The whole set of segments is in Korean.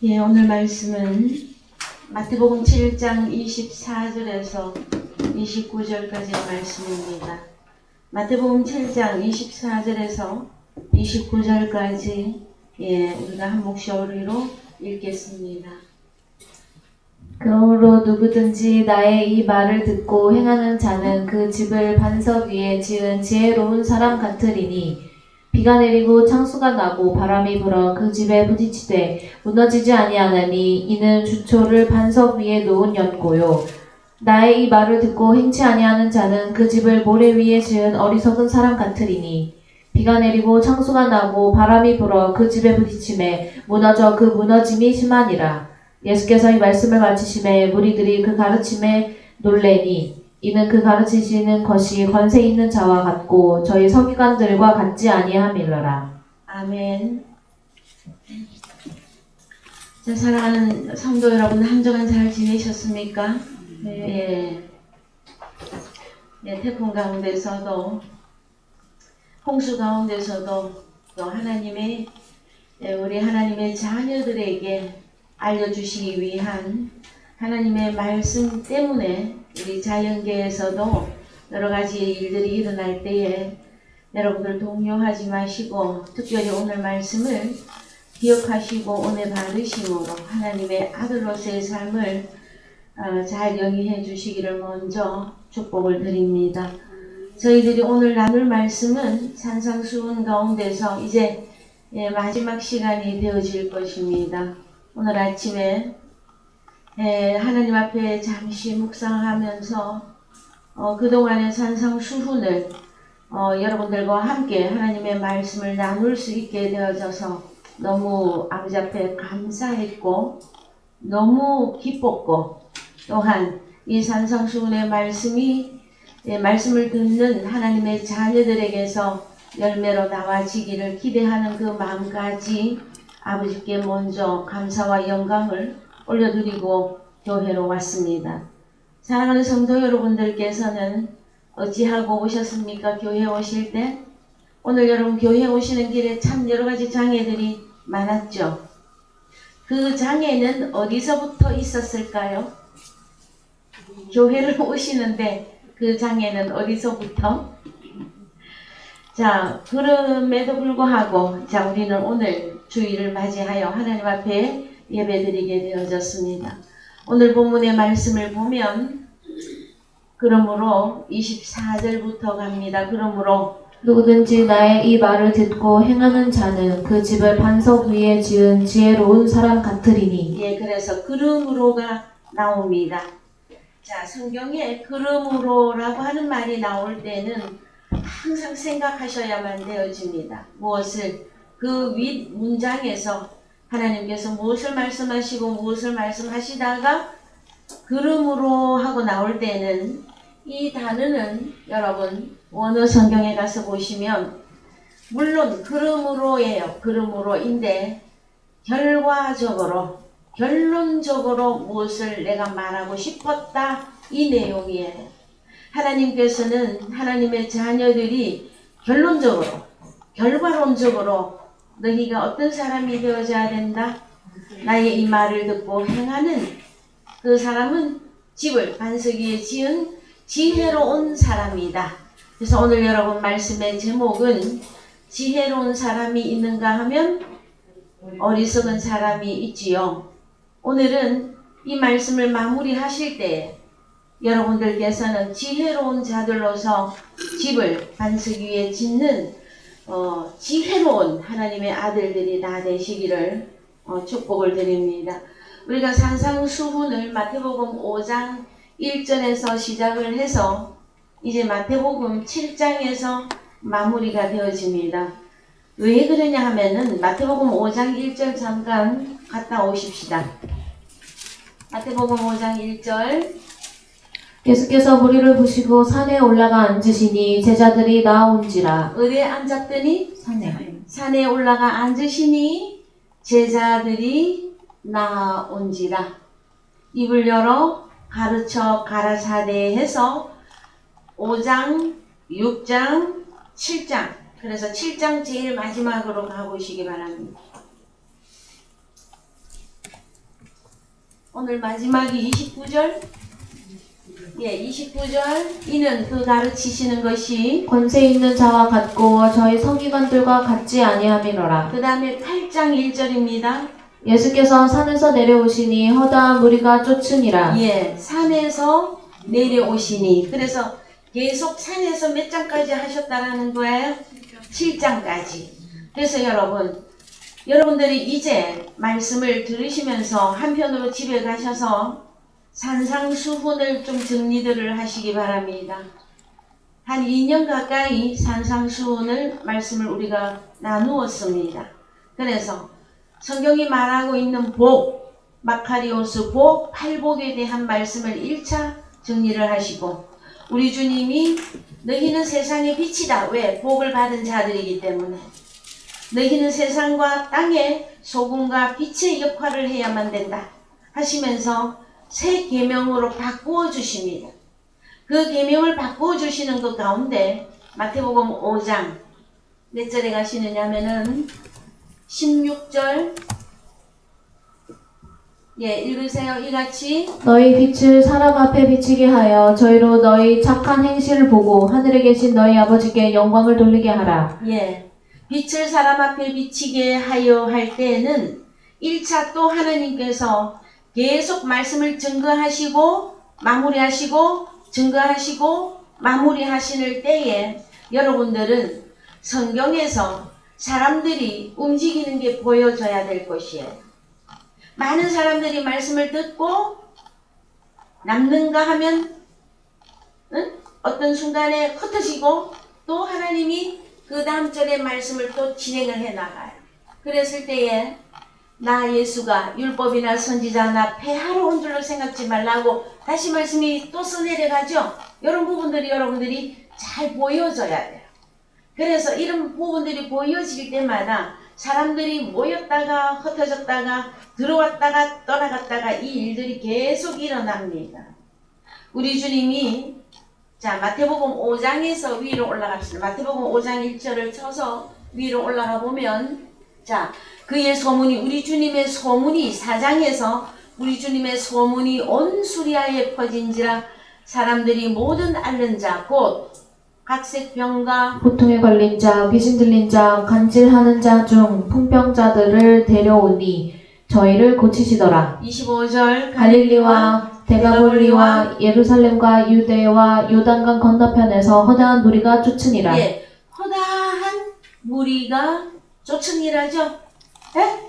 예, 오늘 말씀은 마태복음 7장 24절에서 29절까지의 말씀입니다. 마태복음 7장 24절에서 29절까지 우리가 한 목소리로 읽겠습니다. 그러므로 누구든지 나의 이 말을 듣고 행하는 자는 그 집을 반석 위에 지은 지혜로운 사람 같으리니 비가 내리고 창수가 나고 바람이 불어 그 집에 부딪히되 무너지지 아니하나니 이는 주초를 반석 위에 놓은 였고요. 나의 이 말을 듣고 행치 아니하는 자는 그 집을 모래 위에 지은 어리석은 사람 같으리니 비가 내리고 창수가 나고 바람이 불어 그 집에 부딪히매 무너져 그 무너짐이 심하니라. 예수께서 이 말씀을 마치심에 무리들이 그 가르침에 놀래니 이는 그 가르치시는 것이 권세 있는 자와 같고 저희 서기관들과 같지 아니함일러라. 아멘. 자, 사랑하는 성도 여러분, 한 주간 잘 지내셨습니까? 네. 태풍 가운데서도 홍수 가운데서도 또 우리 하나님의 자녀들에게 알려주시기 위한 하나님의 말씀 때문에 우리 자연계에서도 여러 가지 일들이 일어날 때에 여러분들 동요하지 마시고 특별히 오늘 말씀을 기억하시고 은혜 받으심으로 하나님의 아들로서의 삶을 잘 영위해 주시기를 먼저 축복을 드립니다. 저희들이 오늘 나눌 말씀은 산상수훈 가운데서 이제 마지막 시간이 되어질 것입니다. 오늘 아침에 하나님 앞에 잠시 묵상하면서 그동안의 산상수훈을 여러분들과 함께 하나님의 말씀을 나눌 수 있게 되어져서 너무 아버지 앞에 감사했고 너무 기뻤고 또한 이 산상수훈의 말씀을 듣는 하나님의 자녀들에게서 열매로 나와지기를 기대하는 그 마음까지 아버지께 먼저 감사와 영광을 올려드리고 교회로 왔습니다. 사랑하는 성도 여러분들께서는 어찌하고 오셨습니까? 교회 오실 때? 오늘 여러분 교회 오시는 길에 참 여러가지 장애들이 많았죠. 그 장애는 어디서부터 있었을까요? 교회를 오시는데 그 장애는 어디서부터? 자, 그럼에도 불구하고 우리는 오늘 주일을 맞이하여 하나님 앞에 예배드리게 되어졌습니다. 오늘 본문의 말씀을 보면 그러므로 24절부터 갑니다. 그러므로 누구든지 나의 이 말을 듣고 행하는 자는 그 집을 반석 위에 지은 지혜로운 사람 같으리니. 그래서 그러므로가 나옵니다. 자, 성경에 그러므로라고 하는 말이 나올 때는 항상 생각하셔야만 되어집니다. 무엇을? 그 윗 문장에서 하나님께서 무엇을 말씀하시고 무엇을 말씀하시다가 그러므로 하고 나올 때는 이 단어는 여러분 원어 성경에 가서 보시면 물론 그러므로예요. 그러므로인데 결론적으로 무엇을 내가 말하고 싶었다 이 내용이에요. 하나님께서는 하나님의 자녀들이 결과론적으로 너희가 어떤 사람이 되어져야 된다? 나의 이 말을 듣고 행하는 그 사람은 집을 반석 위에 지은 지혜로운 사람이다. 그래서 오늘 여러분 말씀의 제목은 지혜로운 사람이 있는가 하면 어리석은 사람이 있지요. 오늘은 이 말씀을 마무리하실 때 여러분들께서는 지혜로운 자들로서 집을 반석 위에 짓는 지혜로운 하나님의 아들들이 다 되시기를 축복을 드립니다. 우리가 산상수훈을 마태복음 5장 1절에서 시작을 해서 이제 마태복음 7장에서 마무리가 되어집니다. 왜 그러냐 하면은 마태복음 5장 1절 잠깐 갔다 오십시다. 마태복음 5장 1절 예수께서 무리를 부시고 산에 올라가 앉으시니 제자들이 나온지라. 어디에 앉았더니? 산에 올라가 앉으시니 제자들이 나온지라. 입을 열어 가르쳐 가라사대 해서 5장, 6장, 7장 그래서 7장 제일 마지막으로 가보시기 바랍니다. 오늘 마지막이 29절. 예, 29절. 이는 그 가르치시는 것이 권세 있는 자와 같고 저희 서기관들과 같지 아니함이로라. 그 다음에 8장 1절입니다. 예수께서 산에서 내려오시니 허다한 무리가 쫓으니라. 예, 산에서 내려오시니. 그래서 계속 산에서 몇 장까지 하셨다라는 거예요? 7장까지. 그래서 여러분들이 이제 말씀을 들으시면서 한편으로 집에 가셔서 산상수훈을 좀 정리들을 하시기 바랍니다. 한 2년 가까이 산상수훈을 말씀을 우리가 나누었습니다. 그래서 성경이 말하고 있는 복, 마카리오스 복, 팔복에 대한 말씀을 1차 정리를 하시고 우리 주님이 너희는 세상의 빛이다. 왜? 복을 받은 자들이기 때문에. 너희는 세상과 땅의 소금과 빛의 역할을 해야만 된다 하시면서 새 계명으로 바꾸어 주십니다. 그 계명을 바꾸어 주시는 것 가운데 마태복음 5장 몇 절에 가시느냐면은 16절. 예, 읽으세요. 이같이 너희 빛을 사람 앞에 비치게 하여 저희로 너희 착한 행실을 보고 하늘에 계신 너희 아버지께 영광을 돌리게 하라. 예, 빛을 사람 앞에 비치게 하여 할 때에는 1차 또 하나님께서 계속 말씀을 증거하시고 마무리하시고 증거하시고 마무리하시는 때에 여러분들은 성경에서 사람들이 움직이는 게 보여져야 될 것이에요. 많은 사람들이 말씀을 듣고 남는가 하면 어떤 순간에 흩어지고 또 하나님이 그 다음 절의 말씀을 또 진행을 해 나가요. 그랬을 때에 나 예수가 율법이나 선지자나 폐하러 온 줄로 생각지 말라고 다시 말씀이 또 써내려가죠. 이런 부분들이 여러분들이 잘 보여져야 돼요. 그래서 이런 부분들이 보여질 때마다 사람들이 모였다가 흩어졌다가 들어왔다가 떠나갔다가 이 일들이 계속 일어납니다. 우리 주님이 자 마태복음 5장에서 위로 올라갑시다. 마태복음 5장 1절을 쳐서 위로 올라가 보면 자 그의 소문이 우리 주님의 소문이 4장에서 우리 주님의 소문이 온 수리아에 퍼진지라 사람들이 모든 앓는 자 곧 각색 병과 보통에 걸린 자, 귀신 들린 자, 간질하는 자 중 풍병자들을 데려오니 저희를 고치시더라. 25절 갈릴리와 데가볼리와 예루살렘과 유대와 요단강 건너편에서 허다한 무리가 쫓으니라. 예, 허다한 무리가 쫓으니라죠. 예?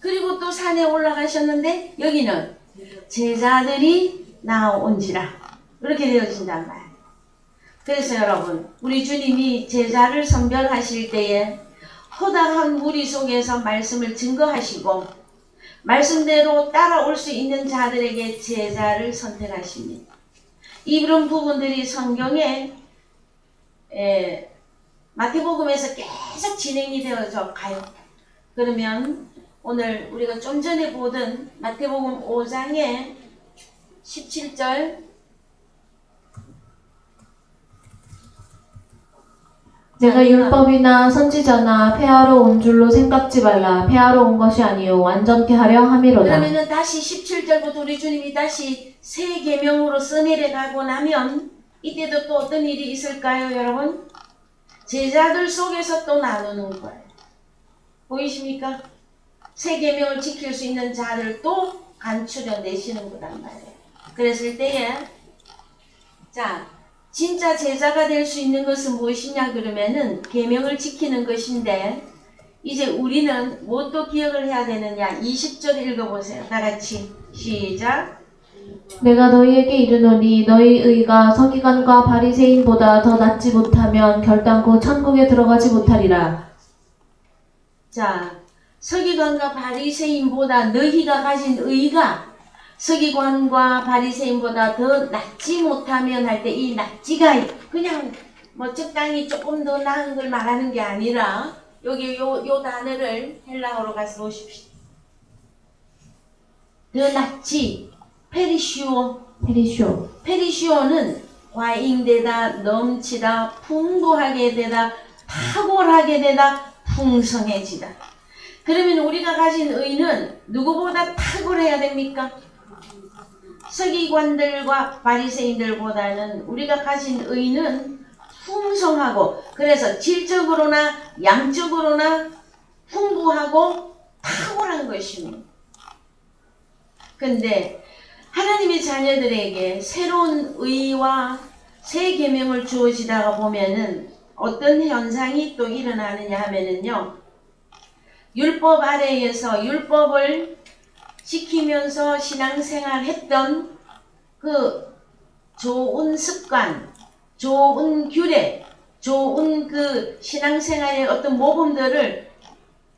그리고 또 산에 올라가셨는데 여기는 제자들이 나온지라 그렇게 되어진단 말이에요. 그래서 여러분 우리 주님이 제자를 선별하실 때에 허다한 무리 속에서 말씀을 증거하시고 말씀대로 따라올 수 있는 자들에게 제자를 선택하십니다. 이런 부분들이 성경에 마태복음에서 계속 진행이 되어져 가요. 그러면 오늘 우리가 좀 전에 보던 마태복음 5장의 17절 내가 율법이나 선지자나 폐하러 온 줄로 생각지 말라. 폐하러 온 것이 아니요 완전케 하려 함이로다. 그러면은 다시 17절부터 우리 주님이 다시 새 계명으로 써내려가고 나면 이때도 또 어떤 일이 있을까요, 여러분? 제자들 속에서 또 나누는 거예요. 보이십니까? 새 계명을 지킬 수 있는 자를 또 간추려 내시는 거란 말이에요. 그랬을 때에 자 진짜 제자가 될 수 있는 것은 무엇이냐 그러면은 계명을 지키는 것인데 이제 우리는 무엇도 기억을 해야 되느냐 20절 읽어보세요. 다같이 시작. 내가 너희에게 이르노니 너희 의가 서기관과 바리새인보다 더 낫지 못하면 결단코 천국에 들어가지 못하리라. 자 서기관과 바리새인보다 너희가 가진 의가 서기관과 바리새인보다 더 낫지 못하면 할 때 이 낫지가 그냥 뭐 적당히 조금 더 나은 걸 말하는 게 아니라 여기 요 단어를 헬라어로 가서 보십시오. 더 낫지 페리시오. 페리시오는 과잉되다, 넘치다, 풍부하게 되다, 탁월하게 되다, 풍성해지다. 그러면 우리가 가진 의는 누구보다 탁월해야 됩니까? 서기관들과 바리새인들보다는 우리가 가진 의는 풍성하고 그래서 질적으로나 양적으로나 풍부하고 탁월한 것입니다. 근데 하나님의 자녀들에게 새로운 의와 새 계명을 주어지다가 보면은 어떤 현상이 또 일어나느냐 하면은요. 율법 아래에서 율법을 지키면서 신앙생활 했던 그 좋은 습관, 좋은 규례, 좋은 그 신앙생활의 어떤 모범들을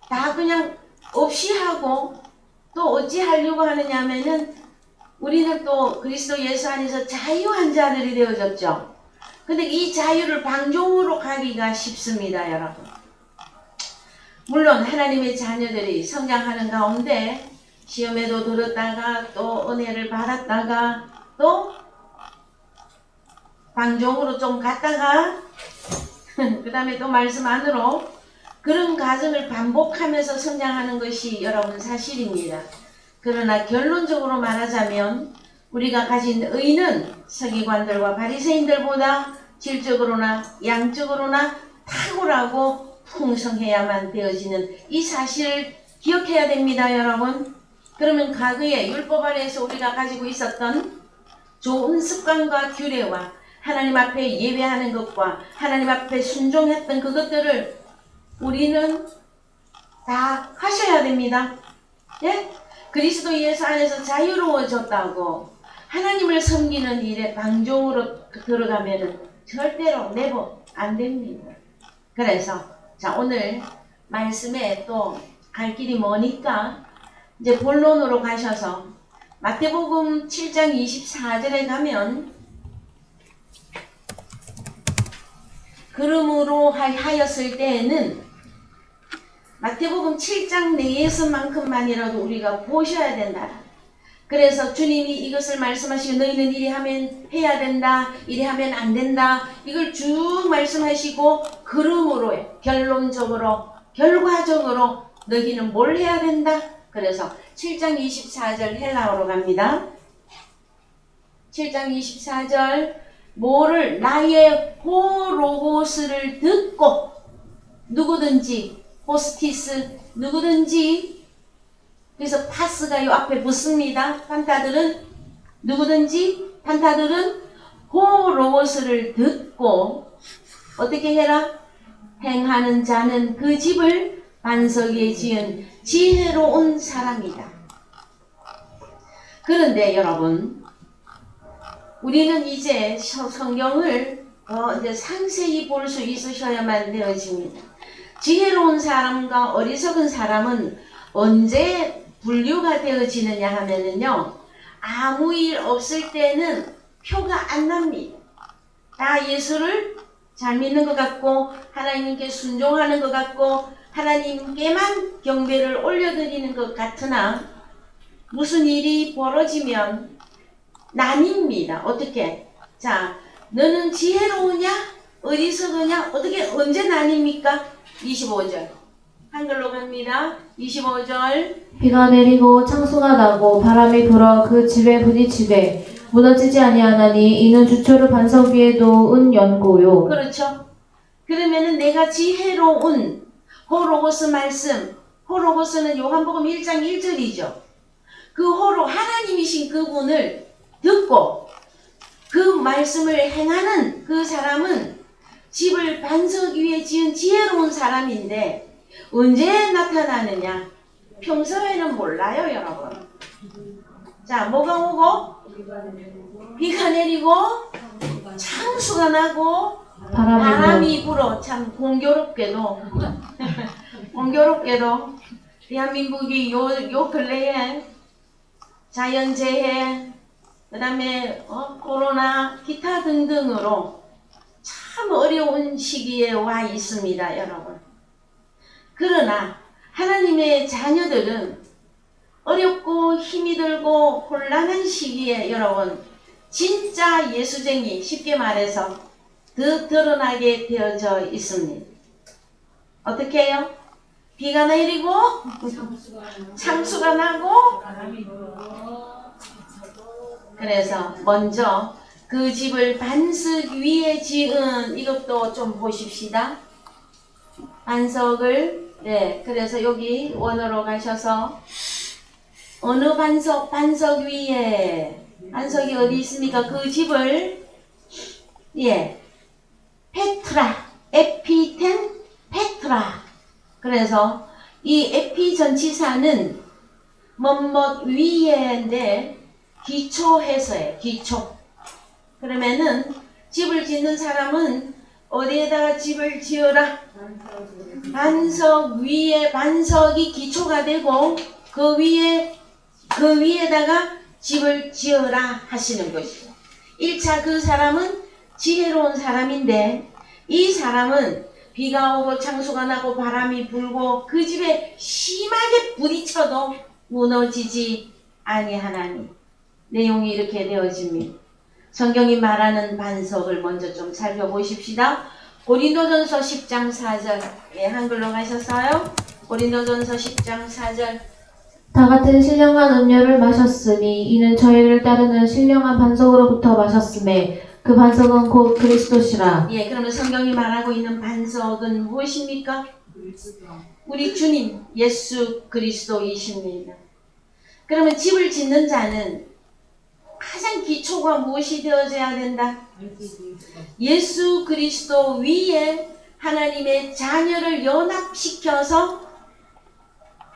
다 그냥 없이 하고 또 어찌 하려고 하느냐 하면은 우리는 또 그리스도 예수 안에서 자유한 자들이 되어졌죠. 근데 이 자유를 방종으로 가기가 쉽습니다, 여러분. 물론 하나님의 자녀들이 성장하는 가운데 시험에도 들었다가 또 은혜를 받았다가 또 방종으로 좀 갔다가 그 다음에 또 말씀 안으로 그런 과정을 반복하면서 성장하는 것이 여러분 사실입니다. 그러나 결론적으로 말하자면 우리가 가진 의는 서기관들과 바리새인들보다 질적으로나 양적으로나 탁월하고 풍성해야만 되어지는 이 사실을 기억해야 됩니다, 여러분. 그러면 과거에 율법 아래에서 우리가 가지고 있었던 좋은 습관과 규례와 하나님 앞에 예배하는 것과 하나님 앞에 순종했던 그것들을 우리는 다 하셔야 됩니다. 예? 그리스도 예수 안에서 자유로워졌다고 하나님을 섬기는 일에 방종으로 들어가면은 절대로 내버 안 됩니다. 그래서 자 오늘 말씀에 또 갈 길이 머니까 이제 본론으로 가셔서 마태복음 7장 24절에 가면 그러므로 하였을 때에는 마태복음 7장 내에서만큼만이라도 우리가 보셔야 된다. 그래서 주님이 이것을 말씀하시고 너희는 이리 하면 해야 된다. 이리 하면 안 된다. 이걸 쭉 말씀하시고 그러므로 결론적으로 결과적으로 너희는 뭘 해야 된다. 그래서 7장 24절 헬라어로 갑니다. 7장 24절 뭐를 나의 호로고스를 듣고 누구든지 호스티스 누구든지 그래서 파스가 요 앞에 붙습니다. 판타들은 누구든지 판타들은 호로고스를 듣고 어떻게 해라? 행하는 자는 그 집을 반석 위에 지은 지혜로운 사람이다. 그런데 여러분 우리는 이제 성경을 이제 상세히 볼 수 있으셔야만 되어집니다. 지혜로운 사람과 어리석은 사람은 언제 분류가 되어지느냐 하면은요, 아무 일 없을 때는 표가 안 납니다. 다 예수를 잘 믿는 것 같고, 하나님께 순종하는 것 같고, 하나님께만 경배를 올려드리는 것 같으나, 무슨 일이 벌어지면 나뉩니다. 어떻게? 자, 너는 지혜로우냐? 어리석으냐? 어떻게, 언제 나뉩니까? 25절. 한글로 갑니다. 25절. 비가 내리고 창수가 나고 바람이 불어 그 집에 부딪히되 무너지지 아니하나니 이는 주초를 반석 위에 놓은 연고요. 그렇죠. 그러면은 내가 지혜로운 호로고스 말씀, 호로고스는 요한복음 1장 1절이죠. 그 호로 하나님이신 그분을 듣고 그 말씀을 행하는 그 사람은 집을 반석 위에 지은 지혜로운 사람인데 언제 나타나느냐? 평소에는 몰라요, 여러분. 자, 뭐가 오고? 비가 내리고 창수가 나고 바람이 불어. 참 공교롭게도 공교롭게도 대한민국이 요 근래에 자연재해 그 다음에 코로나 기타 등등으로 참 어려운 시기에 와 있습니다, 여러분. 그러나 하나님의 자녀들은 어렵고 힘이 들고 혼란한 시기에 여러분 진짜 예수쟁이 쉽게 말해서 더 드러나게 되어져 있습니다. 어떻게 해요? 비가 내리고 창수가 나고 그래서 먼저 그 집을 반석 위에 지은 이것도 좀 보십시다. 반석을 그래서 여기 원어로 가셔서 어느 반석 위에 반석이 어디 있습니까? 그 집을 페트라 에피텐 페트라. 그래서 이 에피 전치사는 뭐뭐 위에인데 기초해서예요. 기초. 그러면은 집을 짓는 사람은 어디에다가 집을 지어라? 반석 위에 반석이 기초가 되고 그 위에다가 집을 지어라 하시는 것이죠. 1차 그 사람은 지혜로운 사람인데 이 사람은 비가 오고 창수가 나고 바람이 불고 그 집에 심하게 부딪혀도 무너지지 아니하나니. 내용이 이렇게 되어집니다. 성경이 말하는 반석을 먼저 좀 살펴보십시다. 고린도전서 10장 4절. 한글로 가셨어요? 고린도전서 10장 4절. 다 같은 신령한 음료를 마셨으니 이는 저희를 따르는 신령한 반석으로부터 마셨음에 그 반석은 곧 그리스도시라. 그러면 성경이 말하고 있는 반석은 무엇입니까? 우리 주님 예수 그리스도이십니다. 그러면 집을 짓는 자는 가장 기초가 무엇이 되어져야 된다? 예수 그리스도 위에 하나님의 자녀를 연합시켜서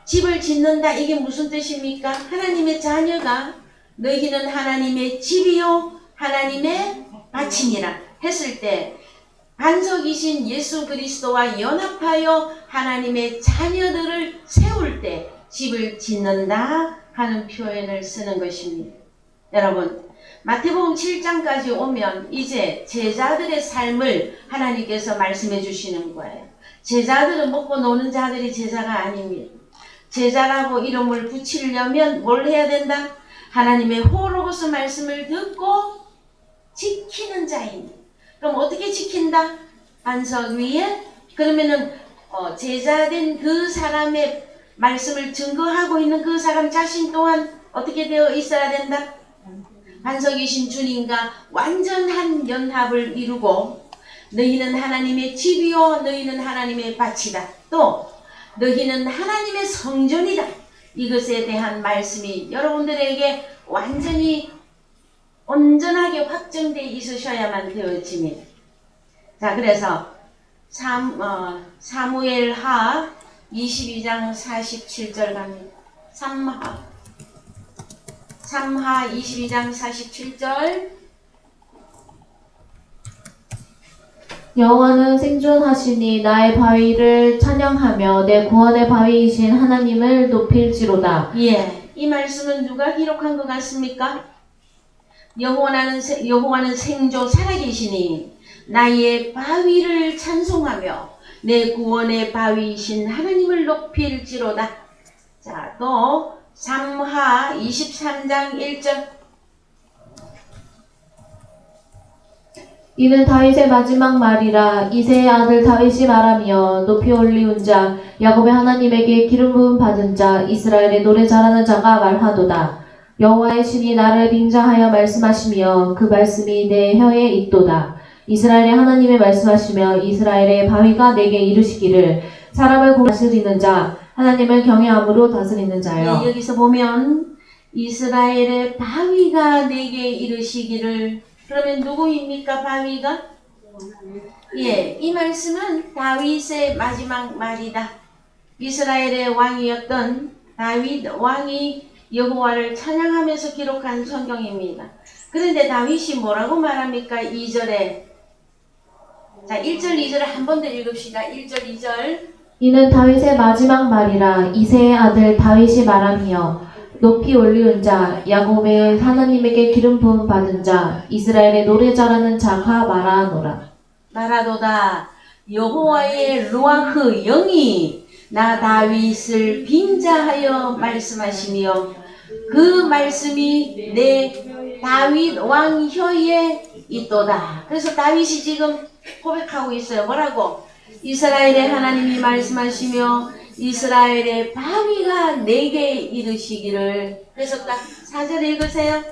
집을 짓는다. 이게 무슨 뜻입니까? 하나님의 자녀가 너희는 하나님의 집이요 하나님의 밭이니라 했을 때 반석이신 예수 그리스도와 연합하여 하나님의 자녀들을 세울 때 집을 짓는다 하는 표현을 쓰는 것입니다. 여러분, 마태복음 7장까지 오면 이제 제자들의 삶을 하나님께서 말씀해 주시는 거예요. 제자들은 먹고 노는 자들이 제자가 아닙니다. 제자라고 이름을 붙이려면 뭘 해야 된다? 하나님의 호로고스 말씀을 듣고 지키는 자입니다. 그럼 어떻게 지킨다? 반석 위에? 그러면은 제자된 그 사람의 말씀을 증거하고 있는 그 사람 자신 또한 어떻게 되어 있어야 된다? 반석이신 주님과 완전한 연합을 이루고 너희는 하나님의 집이요 너희는 하나님의 밭이다. 또 너희는 하나님의 성전이다. 이것에 대한 말씀이 여러분들에게 완전히 온전하게 확정되어 있으셔야만 되어집니다. 자, 그래서 사무엘하 22장 47절 갑니다. 3하 22장 47절. 여호와는 생존하시니 나의 바위를 찬양하며 내 구원의 바위이신 하나님을 높일지로다. 이 말씀은 누가 기록한 것 같습니까? 여호와는 생존 살아계시니 나의 바위를 찬송하며 내 구원의 바위이신 하나님을 높일지로다. 자, 또 3하 23장 1절. 이는 다윗의 마지막 말이라. 이새의 아들 다윗이 말하며 높이 올리운 자 야곱의 하나님에게 기름 부음 받은 자 이스라엘의 노래 잘하는 자가 말하도다. 여호와의 신이 나를 빙자하여 말씀하시며 그 말씀이 내 혀에 있도다. 이스라엘의 하나님의 말씀하시며 이스라엘의 바위가 내게 이르시기를 사람을 다스리는 자 하나님을 경외함으로 다스리는 자여. 여기서 보면 이스라엘의 바위가 내게 이르시기를. 그러면 누구입니까? 바위가? 이 말씀은 다윗의 마지막 말이다. 이스라엘의 왕이었던 다윗 왕이 여호와를 찬양하면서 기록한 성경입니다. 그런데 다윗이 뭐라고 말합니까? 2절에. 자, 1절 2절을 한 번 더 읽읍시다. 1절 2절. 이는 다윗의 마지막 말이라. 이새의 아들 다윗이 말하며 높이 올리운 자 야곱의 하나님에게 기름 부음 받은 자 이스라엘의 노래 잘하는 자가 말하노라. 여호와의 루아흐 영이 나 다윗을 빙자하여 말씀하시며 그 말씀이 내 다윗 왕 혀에 있도다. 그래서 다윗이 지금 고백하고 있어요. 뭐라고? 이스라엘의 하나님이 말씀하시며 이스라엘의 바위가 내게 이르시기를. 그래서 딱 4절 읽으세요.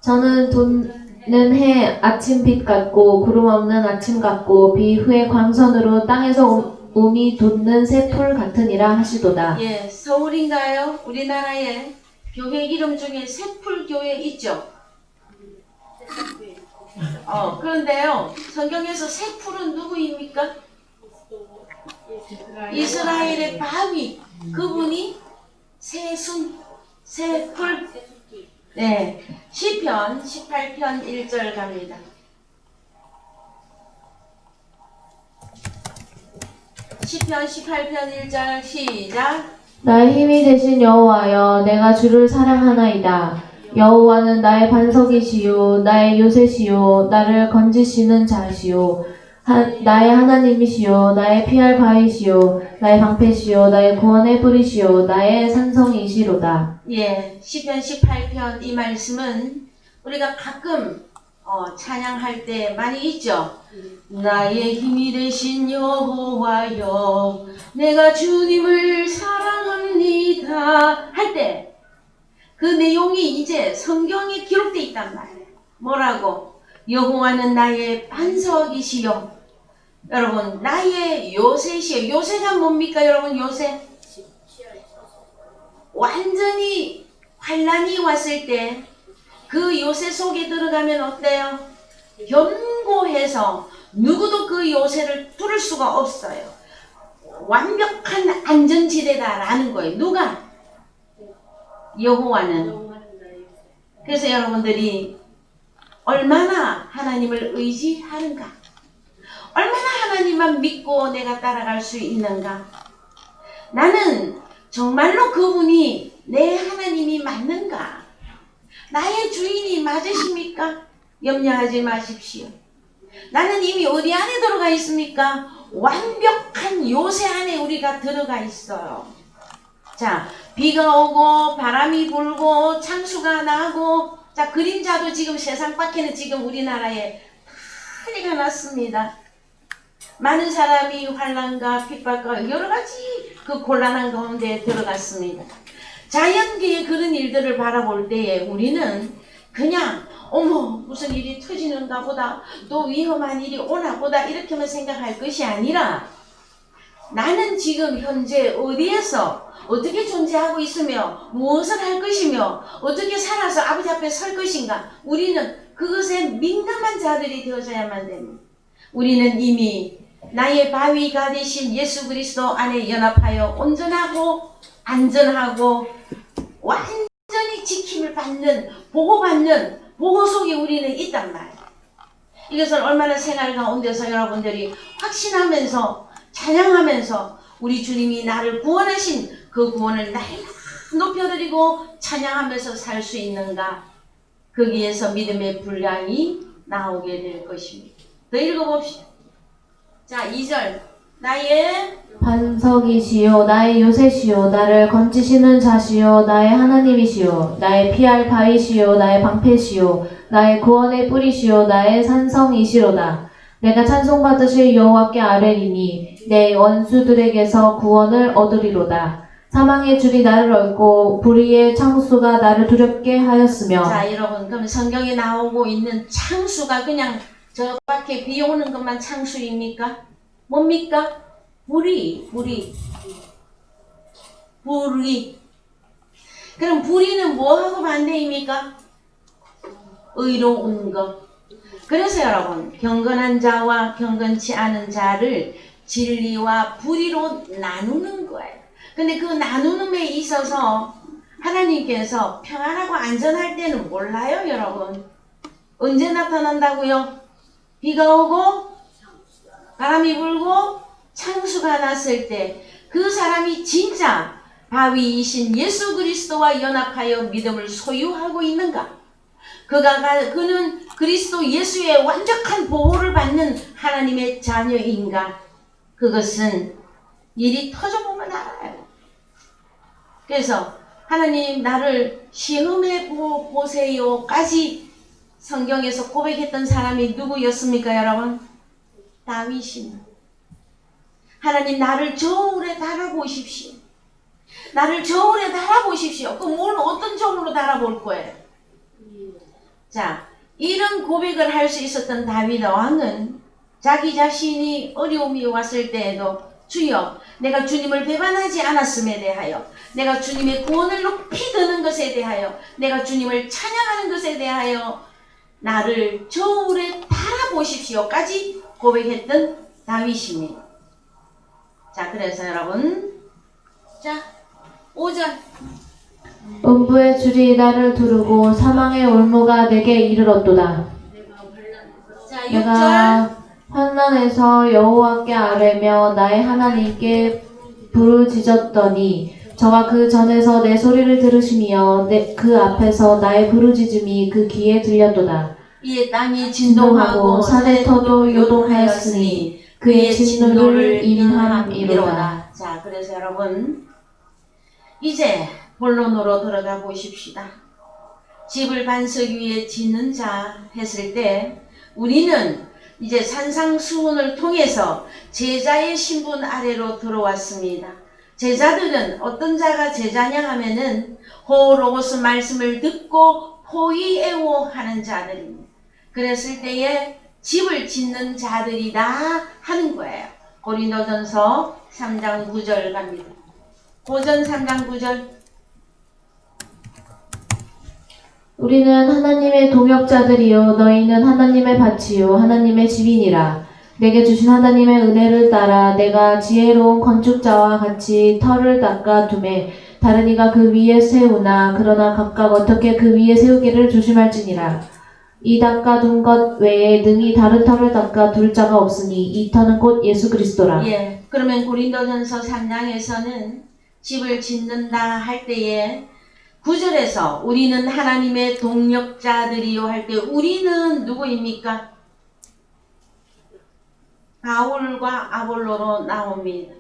저는 도는 해 아침빛 같고 구름 없는 아침 같고 비 후에 광선으로 땅에서 우미 돋는 새 풀 같으니라 하시도다. 예, 서울인가요? 우리나라에 교회 이름 중에 새풀교회 있죠? 그런데요, 성경에서 새풀은 누구입니까? 이스라엘의 바위, 그분이 새순, 새풀. 네, 시편 18편 1절 갑니다. 시편 18편 1절 시작. 나의 힘이 되신 여호와여, 내가 주를 사랑하나이다. 여호와는 나의 반석이시요 나의 요새시요 나를 건지시는 자시요 나의 하나님이시요 나의 피할 바위시요 나의 방패시요 나의 구원의 뿌리시요 나의 산성이시로다. 예, 시편 18편 이 말씀은 우리가 가끔 찬양할 때 많이 있죠. 나의 힘이 되신 여호와여, 내가 주님을 사랑합니다 할 때 그 내용이 이제 성경에 기록되어 있단 말이에요. 뭐라고? 여호와는 나의 반석이시요. 여러분, 나의 요새시요. 요새가 뭡니까 여러분? 요새? 완전히 환란이 왔을 때 그 요새 속에 들어가면 어때요? 견고해서 누구도 그 요새를 뚫을 수가 없어요. 완벽한 안전지대다라는 거예요. 누가? 여호와는. 그래서 여러분들이 얼마나 하나님을 의지하는가? 얼마나 하나님만 믿고 내가 따라갈 수 있는가? 나는 정말로 그분이 내 하나님이 맞는가? 나의 주인이 맞으십니까? 염려하지 마십시오. 나는 이미 어디 안에 들어가 있습니까? 완벽한 요새 안에 우리가 들어가 있어요. 자, 비가 오고 바람이 불고 창수가 나고, 자, 그림자도 지금 세상 밖에는 지금 우리나라에 난리가 났습니다. 많은 사람이 환난과 핍박과 여러 가지 그 곤란한 가운데 들어갔습니다. 자연계의 그런 일들을 바라볼 때에 우리는 그냥 어머 무슨 일이 터지는가 보다, 또 위험한 일이 오나 보다 이렇게만 생각할 것이 아니라 나는 지금 현재 어디에서 어떻게 존재하고 있으며 무엇을 할 것이며 어떻게 살아서 아버지 앞에 설 것인가, 우리는 그것에 민감한 자들이 되어져야만 됩니다. 우리는 이미 나의 바위가 되신 예수 그리스도 안에 연합하여 온전하고 안전하고 완전히 지킴을 받는, 보호받는 보호 속에 우리는 있단 말이에요. 이것을 얼마나 생활 가운데서 여러분들이 확신하면서 찬양하면서 우리 주님이 나를 구원하신 그 구원을 날마다 높여드리고 찬양하면서 살 수 있는가, 거기에서 믿음의 분량이 나오게 될 것입니다. 더 읽어봅시다. 자, 2절. 나의 반석이시요 나의 요새시요 나를 건지시는 자시요 나의 하나님이시요 나의 피할 바위시요 나의 방패시요 나의 구원의 뿌리시요 나의 산성이시로다. 내가 찬송받으실 여호와께 아뢰리니 내 원수들에게서 구원을 얻으리로다. 사망의 줄이 나를 얽고 불의의 창수가 나를 두렵게 하였으며. 자, 여러분, 그럼 성경에 나오고 있는 창수가 그냥 저 밖에 비 오는 것만 창수입니까? 뭡니까? 불의. 그럼 불의는 뭐하고 반대입니까? 의로운 것. 그래서 여러분, 경건한 자와 경건치 않은 자를 진리와 불의로 나누는 거예요. 근데 그 나누는데 있어서 하나님께서 평안하고 안전할 때는 몰라요, 여러분. 언제 나타난다고요? 비가 오고 바람이 불고 창수가 났을 때 그 사람이 진짜 바위이신 예수 그리스도와 연합하여 믿음을 소유하고 있는가? 그는 그리스도 예수의 완벽한 보호를 받는 하나님의 자녀인가? 그것은 일이 터져보면 알아요. 그래서 하나님 나를 시험해 보세요까지 성경에서 고백했던 사람이 누구였습니까, 여러분? 다윗입니다. 하나님 나를 저울에 달아보십시오. 나를 저울에 달아보십시오. 그럼 어떤 저울로 달아볼 거예요? 자, 이런 고백을 할 수 있었던 다윗 왕은 자기 자신이 어려움이 왔을 때에도 주여, 내가 주님을 배반하지 않았음에 대하여, 내가 주님의 구원을 높이 드는 것에 대하여, 내가 주님을 찬양하는 것에 대하여 나를 저울에 달아보십시오까지 고백했던 다윗입니다. 자, 그래서 여러분, 자, 5절. 음부의 줄이 나를 두르고 사망의 올무가 내게 이르렀도다. 자, 6절. 내가 환난에서 여호와께 아뢰며 나의 하나님께 부르짖었더니 저가 그 전에서 내 소리를 들으시며 그 앞에서 나의 부르짖음이 그 귀에 들렸도다. 이에 땅이 진동하고 산해터도 요동하였으니 그의 진노를 인함이로다. 자, 그래서 여러분, 이제 본론으로 들어가 보십시다. 집을 반석 위에 짓는 자 했을 때 우리는 이제 산상수훈을 통해서 제자의 신분 아래로 들어왔습니다. 제자들은 어떤 자가 제자냐 하면은 호로고스 말씀을 듣고 포이에오 하는 자들입니다. 그랬을 때에 집을 짓는 자들이다 하는 거예요. 고린도전서 3장 9절 갑니다. 고전 3장 9절. 우리는 하나님의 동역자들이요 너희는 하나님의 밭이요 하나님의 집이니라. 내게 주신 하나님의 은혜를 따라 내가 지혜로운 건축자와 같이 터를 닦아 두매 다른 이가 그 위에 세우나 그러나 각각 어떻게 그 위에 세우기를 조심할지니라. 이 닦아둔 것 외에 능히 다른 터를 닦아 둘 자가 없으니 이 터는 곧 예수 그리스도라. 예, 그러면 고린도전서 3장에서는 집을 짓는다 할 때에 9절에서 우리는 하나님의 동역자들이요 할 때 우리는 누구입니까? 바울과 아볼로로 나옵니다.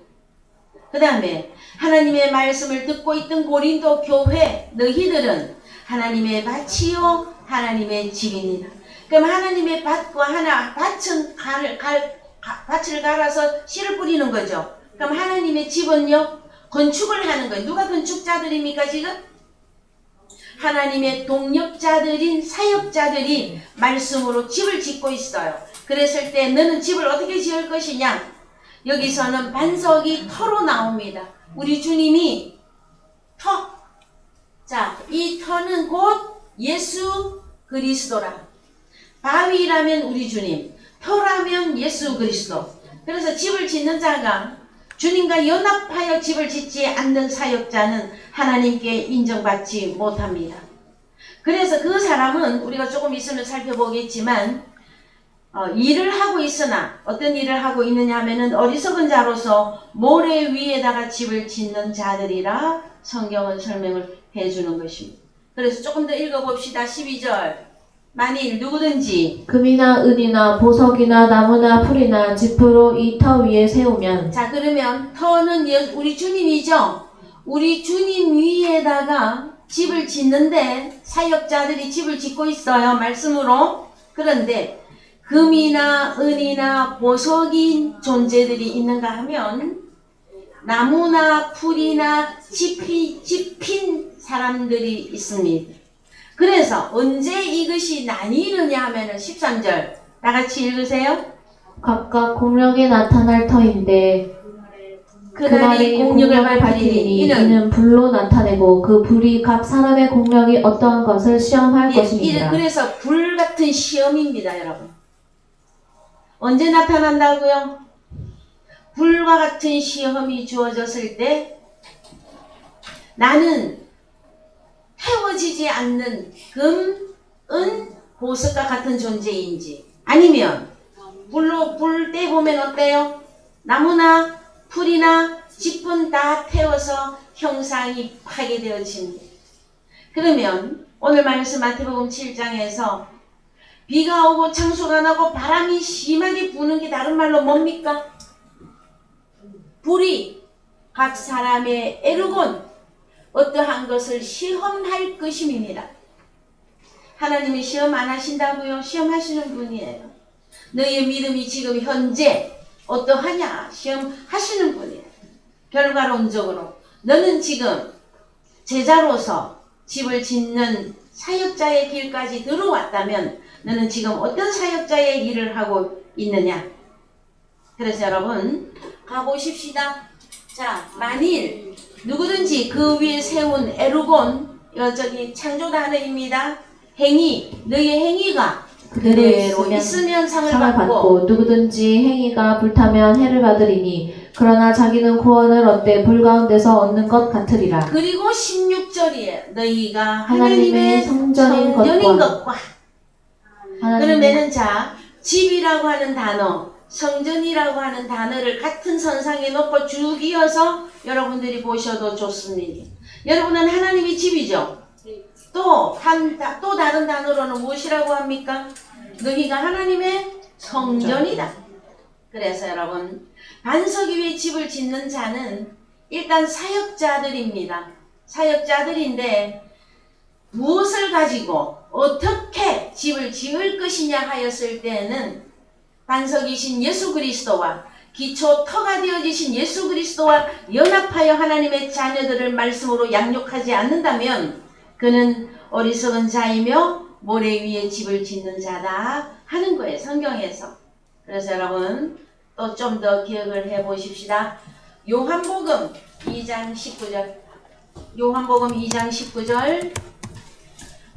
그 다음에 하나님의 말씀을 듣고 있던 고린도 교회 너희들은 하나님의 밭이요 하나님의 집입니다. 그럼 하나님의 밭과 밭은 밭을 갈아서 씨를 뿌리는 거죠. 그럼 하나님의 집은요 건축을 하는 거예요. 누가 건축자들입니까 지금? 하나님의 동역자들인 사역자들이 말씀으로 집을 짓고 있어요. 그랬을 때 너는 집을 어떻게 지을 것이냐? 여기서는 반석이 터로 나옵니다. 우리 주님이 터. 자, 이 터는 곧 예수 그리스도라. 바위라면 우리 주님, 터라면 예수 그리스도. 그래서 집을 짓는 자가 주님과 연합하여 집을 짓지 않는 사역자는 하나님께 인정받지 못합니다. 그래서 그 사람은 우리가 조금 있으면 살펴보겠지만 일을 하고 있으나 어떤 일을 하고 있느냐 하면은 어리석은 자로서 모래 위에다가 집을 짓는 자들이라 성경은 설명을 해주는 것입니다. 그래서 조금 더 읽어봅시다. 12절. 만일 누구든지 금이나 은이나 보석이나 나무나 풀이나 지프로 이 터 위에 세우면. 자, 그러면 터는 우리 주님이죠. 우리 주님 위에다가 집을 짓는데 사역자들이 집을 짓고 있어요. 말씀으로. 그런데 금이나 은이나 보석인 존재들이 있는가 하면 나무나 풀이나 집힌 사람들이 있습니다. 그래서 언제 이것이 나뉘느냐 하면은 13절 다 같이 읽으세요. 각각 공력이 나타날 터인데 그날이 공력을 밝히리니 이는 불로 나타내고 그 불이 각 사람의 공력이 어떠한 것을 시험할 것입니다. 그래서 불 같은 시험입니다, 여러분. 언제 나타난다고요? 불과 같은 시험이 주어졌을 때 나는 태워지지 않는 금, 은, 보석과 같은 존재인지 아니면 불 때 보면 어때요? 나무나 풀이나 집은 다 태워서 형상이 파괴되어집니다. 그러면 오늘 말씀 마태복음 7장에서 비가 오고 창수가 나고 바람이 심하게 부는 게 다른 말로 뭡니까? 불이 각 사람의 에르곤 어떠한 것을 시험할 것임입니다. 하나님이 시험 안 하신다고요? 시험하시는 분이에요. 너희의 믿음이 지금 현재 어떠하냐? 시험하시는 분이에요. 결과론적으로 너는 지금 제자로서 집을 짓는 사역자의 길까지 들어왔다면 너는 지금 어떤 사역자의 일을 하고 있느냐? 그래서 여러분 가보십시다. 자, 만일 누구든지 그 위에 세운 에르곤, 저기 창조 단어입니다. 행위, 너의 행위가 그대로 있으면 상을 받고 누구든지 행위가 불타면 해를 받으리니 그러나 자기는 구원을 얻되 불 가운데서 얻는 것 같으리라. 그리고 16절이에요. 너희가 하나님의 성전인 것과 그러면은 자, 집이라고 하는 단어, 성전이라고 하는 단어를 같은 선상에 놓고 쭉 이어서 여러분들이 보셔도 좋습니다. 여러분은 하나님의 집이죠. 또 다른 단어로는 무엇이라고 합니까? 너희가 하나님의 성전이다. 그래서 여러분, 반석 위에 집을 짓는 자는 일단 사역자들입니다. 사역자들인데 무엇을 가지고 어떻게 집을 지을 것이냐 하였을 때는 반석이신 예수 그리스도와 기초 터가 되어지신 예수 그리스도와 연합하여 하나님의 자녀들을 말씀으로 양육하지 않는다면 그는 어리석은 자이며 모래 위에 집을 짓는 자다 하는 거예요, 성경에서. 그래서 여러분 또 좀 더 기억을 해 보십시다. 요한복음 2장 19절. 요한복음 2장 19절.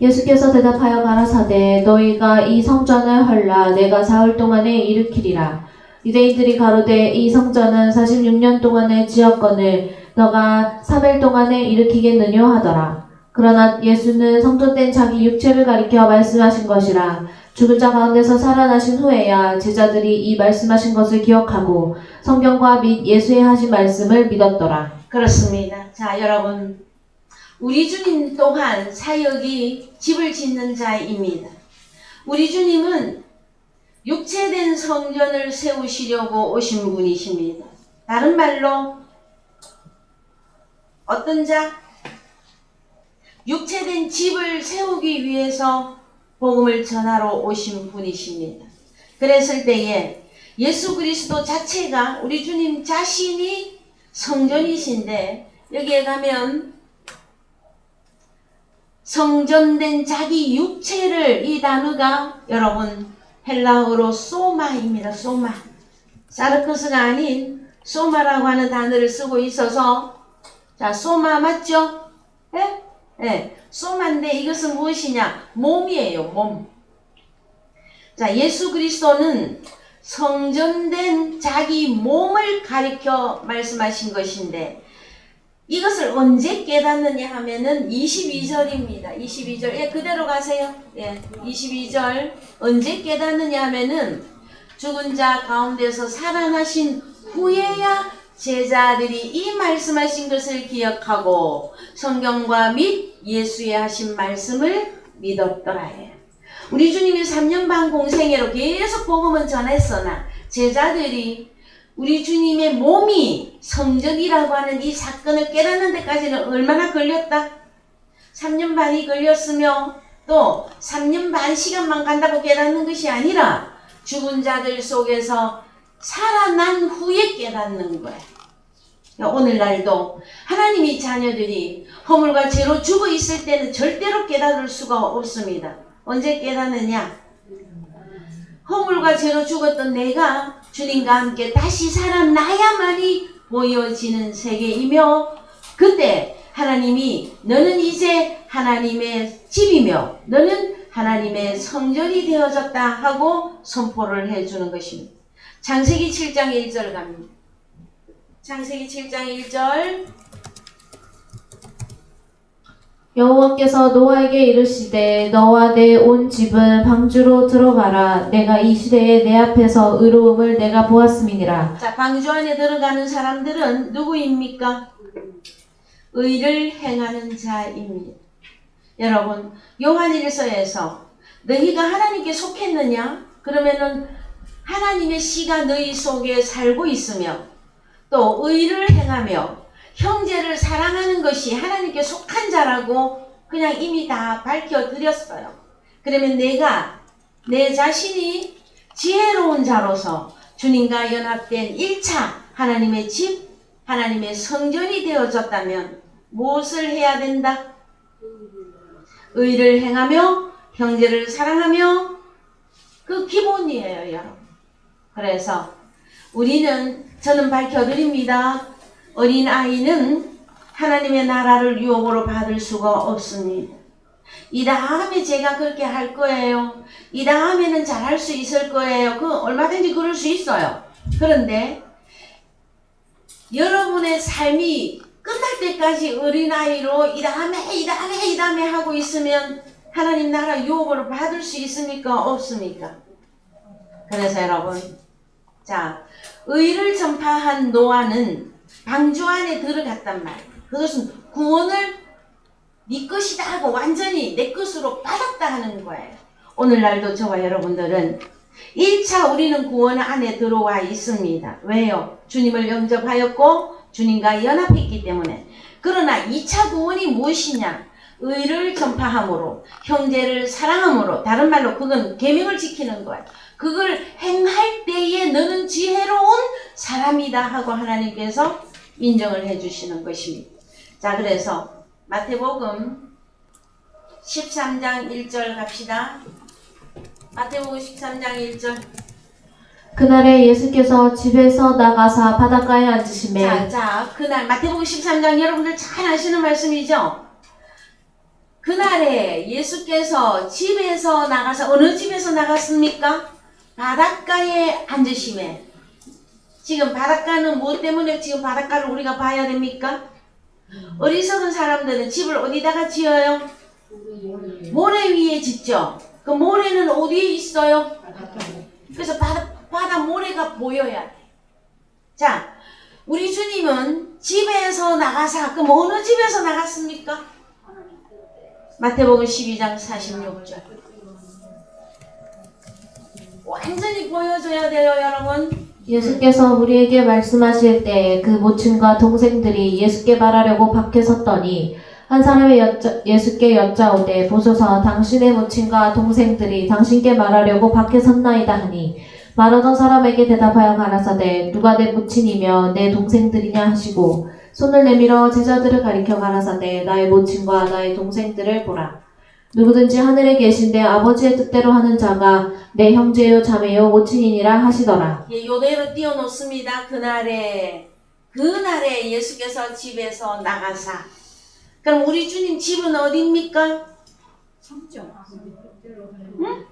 예수께서 대답하여 가라사대 너희가 이 성전을 헐라 내가 사흘 동안에 일으키리라. 유대인들이 가로되 이 성전은 46년 동안에 지었거늘 너가 3일 동안에 일으키겠느냐 하더라. 그러나 예수는 성전된 자기 육체를 가리켜 말씀하신 것이라. 죽은 자 가운데서 살아나신 후에야 제자들이 이 말씀하신 것을 기억하고 성경과 및 예수의 하신 말씀을 믿었더라. 그렇습니다. 자, 여러분, 우리 주님 또한 사역이 집을 짓는 자입니다. 우리 주님은 육체된 성전을 세우시려고 오신 분이십니다. 다른 말로 어떤 자? 육체된 집을 세우기 위해서 복음을 전하러 오신 분이십니다. 그랬을 때에 예수 그리스도 자체가 우리 주님 자신이 성전이신데 여기에 가면 성전된 자기 육체를 이 단어가 여러분 헬라어로 소마입니다. 소마. 사르커스가 아닌 소마라고 하는 단어를 쓰고 있어서 자, 소마 맞죠? 예? 네, 소마인데 이것은 무엇이냐? 몸이에요, 몸. 자, 예수 그리스도는 성전된 자기 몸을 가리켜 말씀하신 것인데 이것을 언제 깨닫느냐 하면은 22절입니다. 22절. 예, 그대로 가세요. 예, 22절. 언제 깨닫느냐 하면은 죽은 자 가운데서 살아나신 후에야 제자들이 이 말씀하신 것을 기억하고 성경과 및 예수의 하신 말씀을 믿었더라. 우리 주님이 3년 반 공생애로 계속 복음은 전했으나 제자들이 우리 주님의 몸이 성전이라고 하는 이 사건을 깨닫는 데까지는 얼마나 걸렸다? 3년 반이 걸렸으며 또 3년 반 시간만 간다고 깨닫는 것이 아니라 죽은 자들 속에서 살아난 후에 깨닫는 거야. 오늘날도 하나님의 자녀들이 허물과 죄로 죽어 있을 때는 절대로 깨달을 수가 없습니다. 언제 깨닫느냐? 허물과 죄로 죽었던 내가 주님과 함께 다시 살아나야만이 보여지는 세계이며 그때 하나님이 너는 이제 하나님의 집이며 너는 하나님의 성전이 되어졌다 하고 선포를 해주는 것입니다. 창세기 7장 1절 갑니다. 창세기 7장 1절. 여호와께서 노아에게 이르시되 너와 내 온 집은 방주로 들어가라. 내가 이 시대에 내 앞에서 의로움을 내가 보았음이니라. 자, 방주 안에 들어가는 사람들은 누구입니까? 의를 행하는 자입니다. 여러분, 요한일서에서 너희가 하나님께 속했느냐? 그러면은 하나님의 씨가 너희 속에 살고 있으며 또 의를 행하며 형제를 사랑하는 것이 하나님께 속한 자라고 그냥 이미 다 밝혀드렸어요. 그러면 내가 내 자신이 지혜로운 자로서 주님과 연합된 1차 하나님의 집, 하나님의 성전이 되어졌다면 무엇을 해야 된다? 의를 행하며 형제를 사랑하며 그 기본이에요, 여러분. 그래서 저는 밝혀드립니다. 어린아이는 하나님의 나라를 유업으로 받을 수가 없습니다. 이 다음에 제가 그렇게 할 거예요. 이 다음에는 잘할 수 있을 거예요. 얼마든지 그럴 수 있어요. 그런데 여러분의 삶이 끝날 때까지 어린아이로 이 다음에 하고 있으면 하나님 나라 유업으로 받을 수 있습니까? 없습니까? 그래서 여러분, 자, 의를 전파한 노아는 방주 안에 들어갔단 말이에요. 그것은 구원을 네 것이다 하고 완전히 내 것으로 받았다 하는 거예요. 오늘날도 저와 여러분들은 1차 우리는 구원 안에 들어와 있습니다. 왜요? 주님을 영접하였고 주님과 연합했기 때문에. 그러나 2차 구원이 무엇이냐? 의를 전파함으로, 형제를 사랑함으로, 다른 말로 그건 계명을 지키는 거예요. 그걸 행할 때에 너는 지혜로운 사람이다 하고 하나님께서 인정을 해주시는 것입니다. 자, 그래서 마태복음 13장 1절 갑시다. 마태복음 13장 1절. 그날에 예수께서 집에서 나가사 바닷가에 앉으시매. 자, 그날 마태복음 13장 여러분들 잘 아시는 말씀이죠? 그날에 예수께서 집에서 나가서 어느 집에서 나갔습니까? 바닷가에 앉으시매. 지금 바닷가는 무엇 때문에 지금 바닷가를 우리가 봐야 됩니까? 어리석은 사람들은 집을 어디다가 지어요? 모래 위에 짓죠. 그 모래는 어디에 있어요? 그래서 바다 모래가 보여야 돼. 자, 우리 주님은 집에서 나가사, 그럼 어느 집에서 나갔습니까? 마태복음 12장 46절. 완전히 보여줘야 돼요, 여러분. 예수께서 우리에게 말씀하실 때 그 모친과 동생들이 예수께 말하려고 밖에 섰더니 한 사람이 예수께 여짜오되 보소서 당신의 모친과 동생들이 당신께 말하려고 밖에 섰나이다 하니 말하던 사람에게 대답하여 가라사대 누가 내 모친이며 내 동생들이냐 하시고 손을 내밀어 제자들을 가리켜 가라사대 나의 모친과 나의 동생들을 보라. 누구든지 하늘에 계신데 아버지의 뜻대로 하는 자가 내 형제요 자매요 모친이니라 하시더라. 예, 요대로 띄워놓습니다. 그날에 예수께서 집에서 나가사. 그럼 우리 주님 집은 어디입니까? 성전. 응?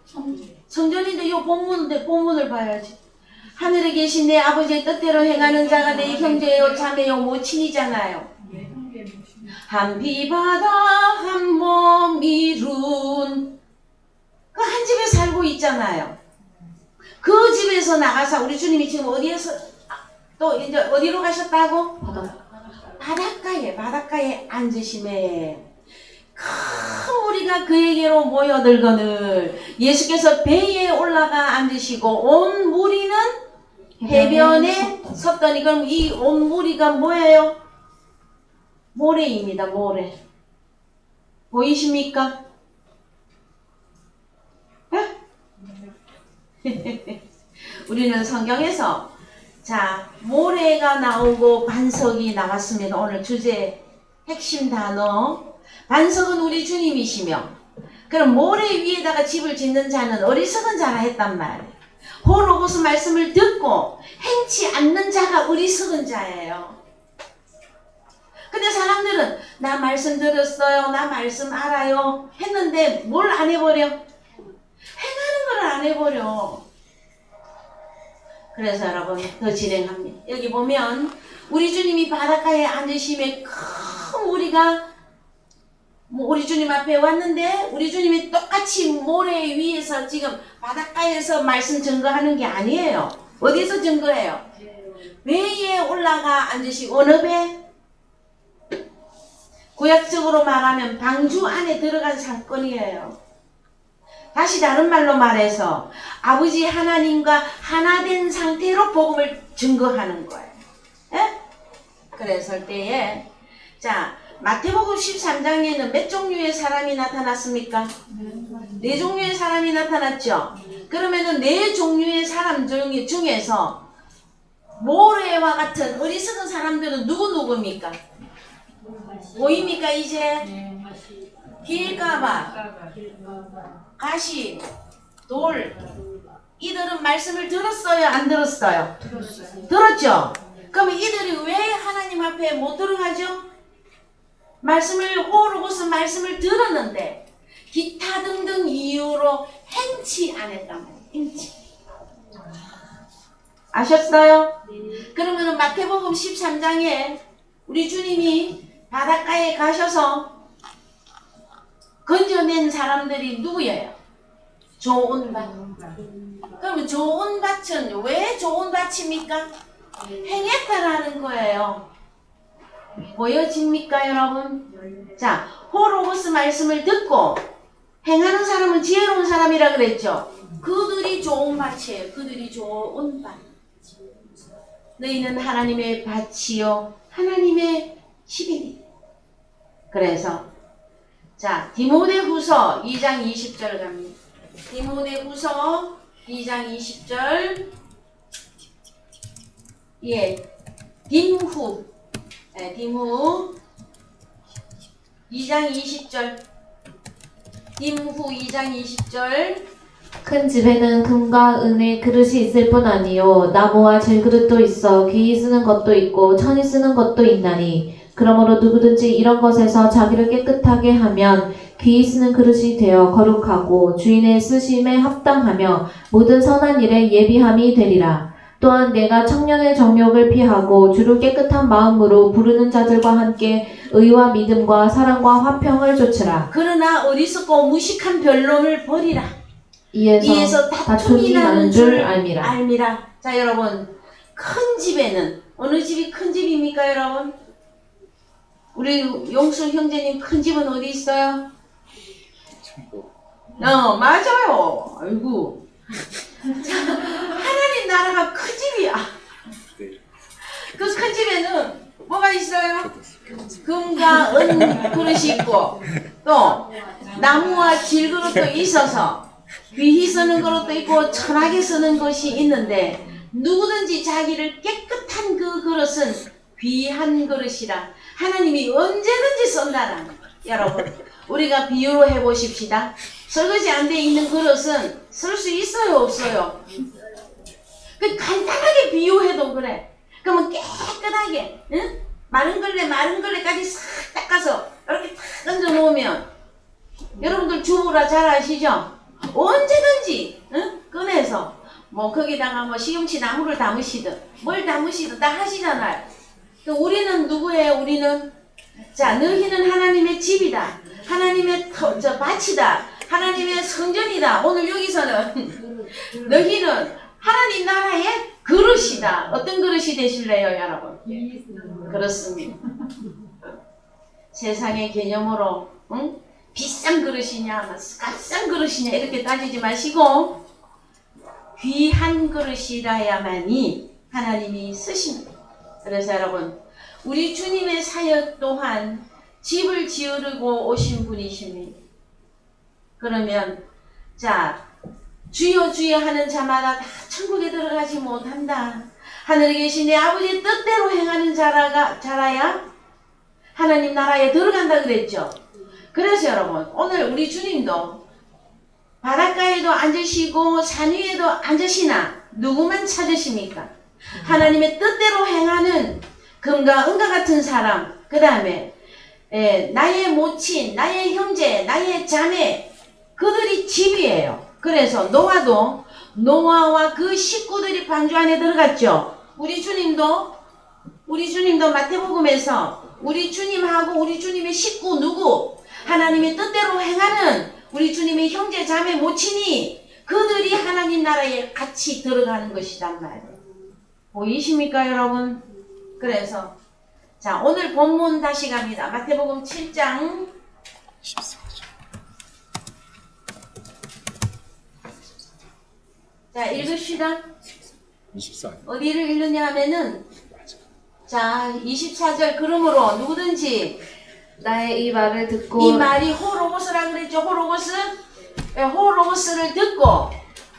성전인데 요 본문을 봐야지. 하늘에 계신 내 아버지의 뜻대로 행하는 자가 내 형제요 자매요 모친이잖아요. 한 피바다 한 몸 이룬 그 한 집에 살고 있잖아요. 그 집에서 나가서 우리 주님이 지금 어디에서 또 이제 어디로 가셨다고? 바닷가에 앉으심에 큰 무리가 그에게로 모여들거늘 예수께서 배에 올라가 앉으시고 온 무리는 해변에 섰더니 그럼 이 온 무리가 뭐예요? 모래입니다. 모래. 보이십니까? 우리는 성경에서 자 모래가 나오고 반석이 나왔습니다. 오늘 주제 핵심 단어 반석은 우리 주님이시며 그럼 모래 위에다가 집을 짓는 자는 어리석은 자라 했단 말이에요. 호로고스 말씀을 듣고 행치 않는 자가 어리석은 자예요. 근데 사람들은 나 말씀 들었어요. 나 말씀 알아요. 했는데 뭘 안 해버려? 행하는 걸 안 해버려. 그래서 여러분 더 진행합니다. 여기 보면 우리 주님이 바닷가에 앉으시면 큰 무리가 우리 주님 앞에 왔는데 우리 주님이 똑같이 모래 위에서 지금 바닷가에서 말씀 증거하는 게 아니에요. 어디서 증거해요? 배에 올라가 앉으시고 어느 배? 구약적으로 말하면 방주 안에 들어간 사건이에요. 다시 다른 말로 말해서 아버지 하나님과 하나 된 상태로 복음을 증거하는 거예요. 예? 그랬을 때에 자 마태복음 13장에는 몇 종류의 사람이 나타났습니까? 네 종류의 사람이 나타났죠. 그러면은 네 종류의 사람 중에서 모래와 같은 어리석은 사람들은 누구입니까? 보입니까 이제? 길가봐, 가시, 돌. 이들은 말씀을 들었어요? 안 들었어요? 들었죠? 그럼 이들이 왜 하나님 앞에 못 들어가죠? 호로고스 말씀을 들었는데 기타 등등 이유로 행치 안 했단 말이에요. 행치. 아셨어요? 그러면 마태복음 13장에 우리 주님이 바닷가에 가셔서 건져낸 사람들이 누구예요? 좋은 밭. 그러면 좋은 밭은 왜 좋은 밭입니까? 행했다라는 거예요. 보여집니까, 여러분? 자, 호로고스 말씀을 듣고 행하는 사람은 지혜로운 사람이라 그랬죠. 그들이 좋은 밭이에요. 그들이 좋은 밭. 너희는 하나님의 밭이요 하나님의 집이니. 그래서 자, 디모데후서 2장 20절 갑니다. 디모데후서 2장 20절. 예, 딤후 2장 20절. 딤후 2장 20절. 큰 집에는 금과 은의 그릇이 있을 뿐 아니요 나무와 질그릇도 있어 귀히 쓰는 것도 있고 천히 쓰는 것도 있나니 그러므로 누구든지 이런 것에서 자기를 깨끗하게 하면 귀히 쓰는 그릇이 되어 거룩하고 주인의 쓰심에 합당하며 모든 선한 일에 예비함이 되리라. 또한 내가 청년의 정욕을 피하고 주를 깨끗한 마음으로 부르는 자들과 함께 의와 믿음과 사랑과 화평을 좇으라. 그러나 어리석고 무식한 변론을 버리라. 이에서 다툼이 나는 줄 알미라. 자, 여러분, 큰 집에는 어느 집이 큰 집입니까, 여러분? 우리 용수 형제님 큰 집은 어디 있어요? 맞아요. 아이고. 자, 하나님 나라가 큰 집이야. 그 큰 집에는 뭐가 있어요? 금과 은 그릇이 있고 또 나무와 질그릇도 있어서 귀히 쓰는 그릇도 있고 천하게 쓰는 것이 있는데 누구든지 자기를 깨끗한 그 그릇은 귀한 그릇이라 하나님이 언제든지 쓴다는 거예요. 여러분, 우리가 비유로 해보십시다. 설거지 안 돼 있는 그릇은 쓸 수 있어요, 없어요? 그 간단하게 비유해도 그래. 그러면 깨끗하게, 응? 마른 걸레까지 싹 닦아서 이렇게 탁 얹어 놓으면 여러분들 주부라 잘 아시죠? 언제든지 응? 꺼내서 뭐 거기다가 뭐 시금치 나물을 담으시든 뭘 담으시든 다 하시잖아요. 우리는 누구예요? 우리는 자, 너희는 하나님의 집이다. 하나님의 밭이다. 하나님의 성전이다. 오늘 여기서는 너희는 하나님 나라의 그릇이다. 어떤 그릇이 되실래요, 여러분? 그렇습니다. 세상의 개념으로 응? 비싼 그릇이냐, 값싼 그릇이냐 이렇게 따지지 마시고 귀한 그릇이라야만이 하나님이 쓰십니다. 그래서 여러분, 우리 주님의 사역 또한 집을 지으려고 오신 분이십니다. 그러면 자, 주여 주여 하는 자마다 다 천국에 들어가지 못한다. 하늘에 계신 내 아버지의 뜻대로 행하는 자라야 하나님 나라에 들어간다 그랬죠. 그래서 여러분, 오늘 우리 주님도 바닷가에도 앉으시고 산 위에도 앉으시나 누구만 찾으십니까? 하나님의 뜻대로 행하는 금과 은과 같은 사람, 그 다음에 나의 모친, 나의 형제, 나의 자매, 그들이 집이에요. 그래서 노아와 그 식구들이 방주 안에 들어갔죠. 우리 주님도 마태복음에서 우리 주님하고 우리 주님의 식구 누구? 하나님의 뜻대로 행하는 우리 주님의 형제, 자매, 모친이 그들이 하나님 나라에 같이 들어가는 것이란 말이에요. 보이십니까, 여러분? 그래서 자, 오늘 본문 다시 갑니다. 마태복음 7장 14절. 자, 읽읍시다. 24절. 어디를 읽느냐 하면은 자, 24절. 그러므로 누구든지 나의 이 말을 듣고 이 말이 호로고스라 그랬죠. 호로고스를 듣고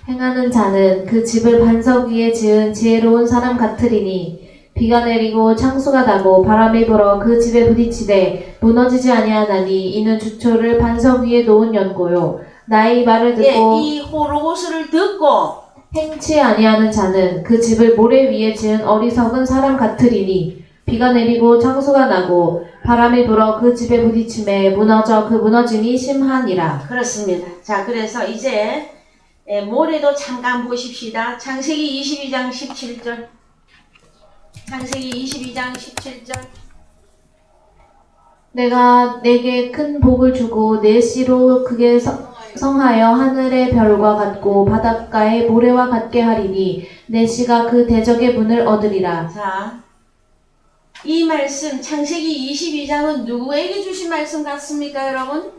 행하는 자는 그 집을 반석 위에 지은 지혜로운 사람 같으리니 비가 내리고 창수가 나고 바람이 불어 그 집에 부딪히되 무너지지 아니하나니 이는 주초를 반석 위에 놓은 연고요. 나의 이 말을 예, 듣고 이 호로고스를 듣고 행치 아니하는 자는 그 집을 모래 위에 지은 어리석은 사람 같으리니 비가 내리고 창수가 나고 바람이 불어 그 집에 부딪힘에 무너져 그 무너짐이 심하니라. 그렇습니다. 자, 그래서 이제 모레도 잠깐 보십시다. 창세기 22장 17절. 창세기 22장 17절. 내가 내게 큰 복을 주고 내 씨로 크게 성하여 하늘의 별과 같고 바닷가의 모래와 같게 하리니 내 씨가 그 대적의 문을 얻으리라. 자, 이 말씀 창세기 22장은 누구에게 주신 말씀 같습니까, 여러분?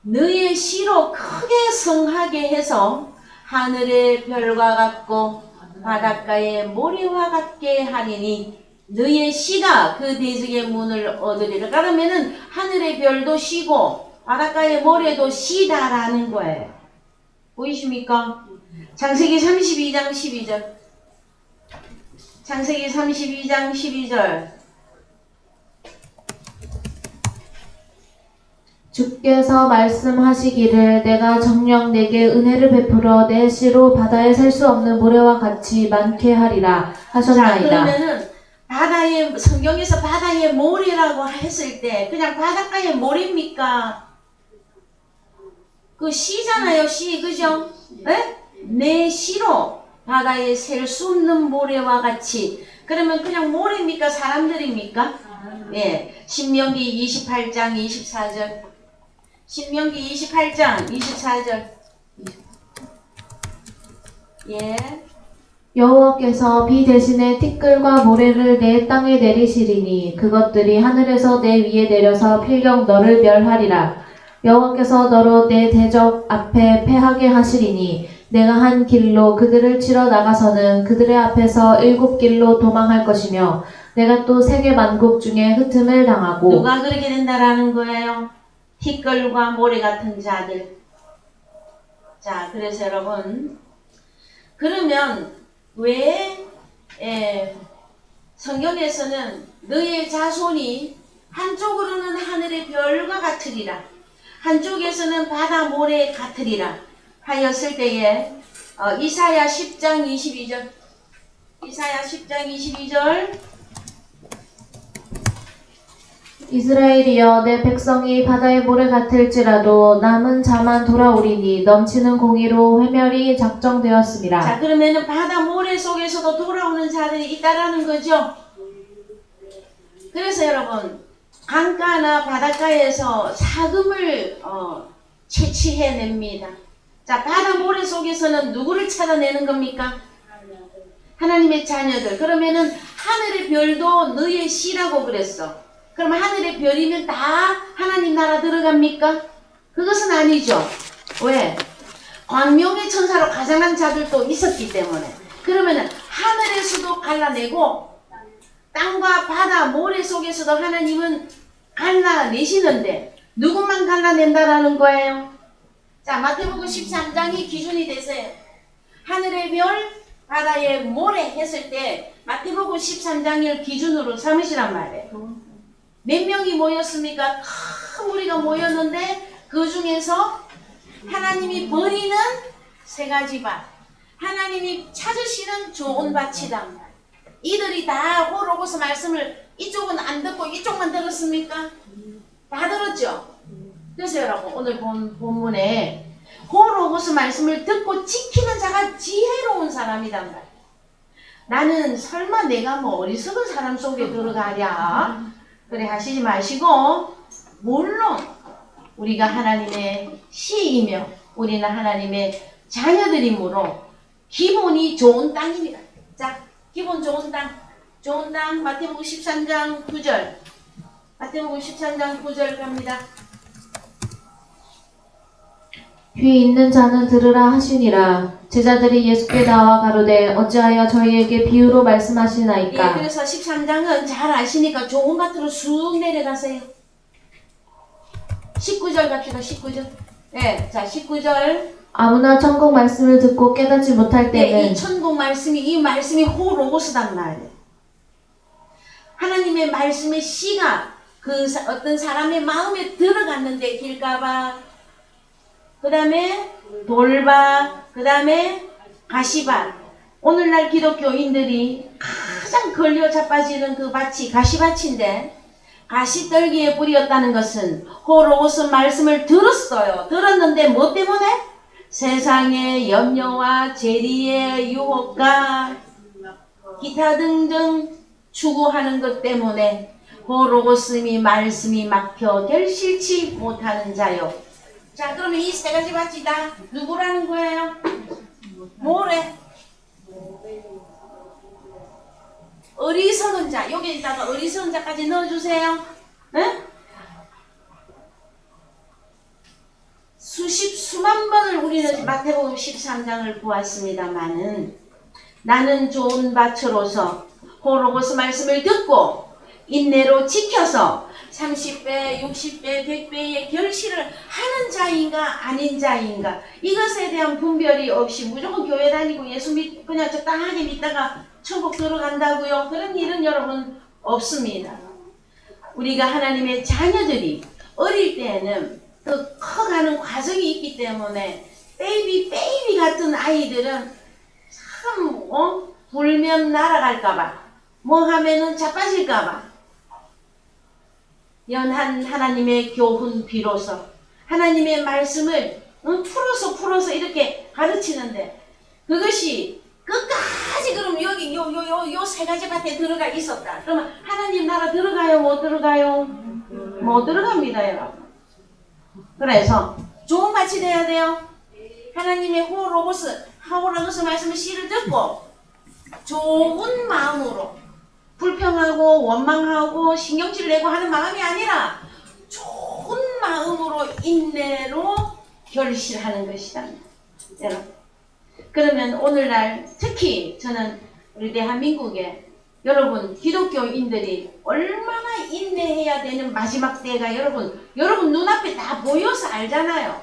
너의 씨로 크게 성하게 해서 하늘의 별과 같고 바닷가의 모래와 같게 하리니 너의 씨가 그 대적의 문을 얻으리라. 그러면은 하늘의 별도 씨고 바닷가의 모래도 씨다라는 거예요. 보이십니까? 창세기 32장 12절. 창세기 32장 12절. 주께서 말씀하시기를 내가 정녕 내게 은혜를 베풀어 내 씨로 바다에 살 수 없는 모래와 같이 많게 하리라 자, 하셨나이다. 그러면은 바다의 성경에서 바다의 모래라고 했을 때 그냥 바닷가의 모래입니까? 그 씨잖아요, 씨, 그죠? 네? 내 씨로 바다에 셀 수 없는 모래와 같이. 그러면 그냥 모래입니까? 사람들입니까? 예. 신명기 28장 24절. 신명기 28장 24절. 예. 여호와께서 비 대신에 티끌과 모래를 내 땅에 내리시리니 그것들이 하늘에서 내 위에 내려서 필경 너를 멸하리라. 여호와께서 너로 내 대적 앞에 패하게 하시리니 내가 한 길로 그들을 치러 나가서는 그들의 앞에서 7길로 도망할 것이며 내가 또 세계 만국 중에 흩음을 당하고. 누가 그렇게 된다라는 거예요? 티끌과 모래 같은 자들. 자, 그래서 여러분, 그러면 왜 성경에서는 너의 자손이 한쪽으로는 하늘의 별과 같으리라, 한쪽에서는 바다 모래 같으리라 하였을 때에 이사야 10장 22절. 이사야 10장 22절. 이스라엘이여 내 백성이 바다의 모래 같을지라도 남은 자만 돌아오리니 넘치는 공의로 회멸이 작정되었습니다. 자, 그러면은 바다 모래 속에서도 돌아오는 자들이 있다라는 거죠. 그래서 여러분, 강가나 바닷가에서 사금을 채취해냅니다. 자, 바다 모래 속에서는 누구를 찾아내는 겁니까? 하나님의 자녀들. 그러면은 하늘의 별도 너의 씨라고 그랬어. 그럼 하늘의 별이면 다 하나님 나라 들어갑니까? 그것은 아니죠. 왜? 광명의 천사로 가장한 자들도 있었기 때문에. 그러면은 하늘에서도 갈라내고 땅과 바다 모래 속에서도 하나님은 갈라내시는데 누구만 갈라낸다라는 거예요? 자, 마태복음 13장이 기준이 되세요. 하늘의 별, 바다의 모래 했을 때 마태복음 13장을 기준으로 삼으시란 말이에요. 몇 명이 모였습니까? 큰 무리가 모였는데 그 중에서 하나님이 버리는 세 가지 밭, 하나님이 찾으시는 좋은 밭이다. 이들이 다 호로고스 말씀을 이쪽은 안 듣고 이쪽만 들었습니까? 다 들었죠? 그래서 여러분, 오늘 본문에 호로고스 말씀을 듣고 지키는 자가 지혜로운 사람이란 말이에요. 나는 설마 내가 뭐 어리석은 사람 속에 들어가랴? 그래 하시지 마시고, 물론 우리가 하나님의 씨이며 우리는 하나님의 자녀들이므로 기본이 좋은 땅입니다. 자, 기본 좋은 땅. 좋은 땅 마태복음 13장 9절. 마태복음 13장 9절 갑니다. 귀 있는 자는 들으라 하시니라. 제자들이 예수께 나와 가로되 어찌하여 저희에게 비유로 말씀하시나이까. 예, 그래서 13장은 잘 아시니까 좋은 밭으로 쑥 내려가세요. 19절 갑시다. 19절. 예, 자 19절 아무나 천국 말씀을 듣고 깨닫지 못할 네, 때는 이 천국 말씀이 이 말씀이 호로고스단 말이에요. 하나님의 말씀의 씨가 어떤 사람의 마음에 들어갔는데 길가봐, 그 다음에 돌밭, 그 다음에 가시밭. 오늘날 기독교인들이 가장 걸려 자빠지는 그 밭이 가시밭인데, 가시떨기에 뿌리였다는 것은 호로고스 말씀을 들었어요. 들었는데 뭐 때문에? 세상의 염려와 재리의 유혹과 기타 등등 추구하는 것 때문에 호로고스미 말씀이 막혀 결실치 못하는 자요. 자, 그러면 이 세 가지 밭이 다 누구라는 거예요? 뭐래? 어리석은 자. 여기다가 어리석은 자까지 넣어주세요. 네? 수만 번을 우리는 마태복음 13장을 보았습니다마는, 나는 좋은 밭으로서 호로고스 말씀을 듣고 인내로 지켜서 30배, 60배, 100배의 결실을 하는 자인가 아닌 자인가, 이것에 대한 분별이 없이 무조건 교회 다니고 예수 그냥 적당하게 믿다가 천국 들어간다고요? 그런 일은 여러분 없습니다. 우리가 하나님의 자녀들이 어릴 때에는 그 커가는 과정이 있기 때문에 베이비 같은 아이들은 참 불면 날아갈까봐, 뭐 하면은 자빠질까봐 연한 하나님의 교훈 비로소 하나님의 말씀을 풀어서 이렇게 가르치는데, 그것이 끝까지 그럼 여기 요 세 가지 밭에 들어가 있었다. 그러면 하나님 나라 들어가요? 못 들어가요? 못 들어갑니다, 여러분. 그래서 좋은 밭이 돼야 돼요. 하나님의 호로고스 말씀을 씨를 듣고 좋은 마음으로, 불평하고 원망하고 신경질 내고 하는 마음이 아니라 좋은 마음으로 인내로 결실하는 것이다. 여러분, 그러면 오늘날 특히 저는 우리 대한민국에 여러분 기독교인들이 얼마나 인내해야 되는 마지막 때가 여러분 눈앞에 다 보여서 알잖아요.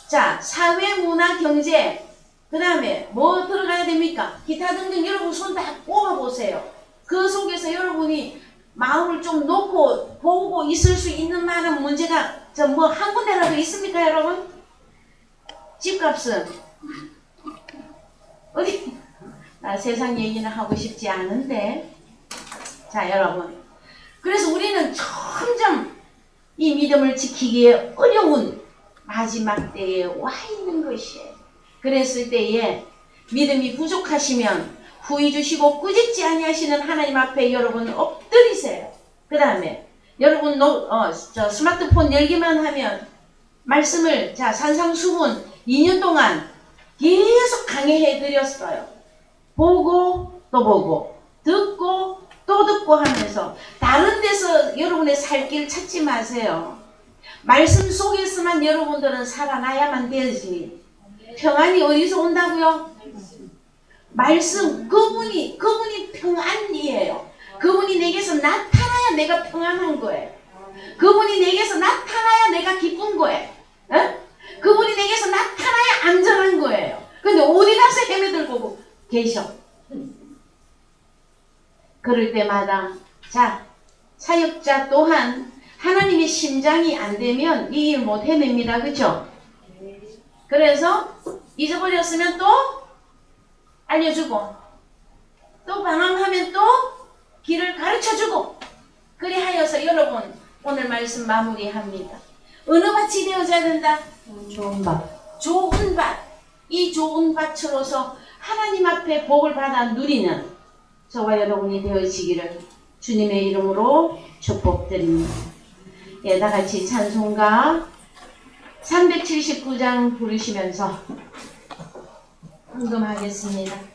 자, 사회, 문화, 경제, 그 다음에 뭐 들어가야 됩니까? 기타 등등 여러분 손 다 꼽아보세요. 그 속에서 여러분이 마음을 좀 놓고 보고 있을 수 있는 만한 문제가 뭐 한 군데라도 있습니까, 여러분? 집값은 어디? 나 세상 얘기는 하고 싶지 않은데, 자, 여러분, 그래서 우리는 점점 이 믿음을 지키기에 어려운 마지막 때에 와 있는 것이에요. 그랬을 때에 믿음이 부족하시면 후히 주시고 꾸짖지 아니하시는 하나님 앞에 여러분 엎드리세요. 그 다음에 여러분 스마트폰 열기만 하면 말씀을 산상수훈 2년 동안 계속 강해해 드렸어요. 보고 또 보고, 듣고 또 듣고 하면서 다른 데서 여러분의 살 길 찾지 마세요. 말씀 속에서만 여러분들은 살아나야만 되지. 평안이 어디서 온다고요? 말씀, 그분이 평안이에요. 그분이 내게서 나타나야 내가 평안한 거예요. 그분이 내게서 나타나야 내가 기쁜 거예요. 그분이 내게서 나타나야 안전한 거예요. 근데 어디 가서 헤매들고 계셔. 그럴 때마다 사역자 또한 하나님의 심장이 안 되면 이 일 못 해냅니다. 그렇죠? 그래서 잊어버렸으면 또 알려주고, 또 방황하면 또 길을 가르쳐주고, 그리하여서 여러분 오늘 말씀 마무리합니다. 어느 밭이 되어져야 된다? 좋은 밭. 좋은 밭. 이 좋은 밭으로서 하나님 앞에 복을 받아 누리는 저와 여러분이 되어지기를 주님의 이름으로 축복드립니다. 예, 다 같이 찬송가 379장 부르시면서 헌금하겠습니다.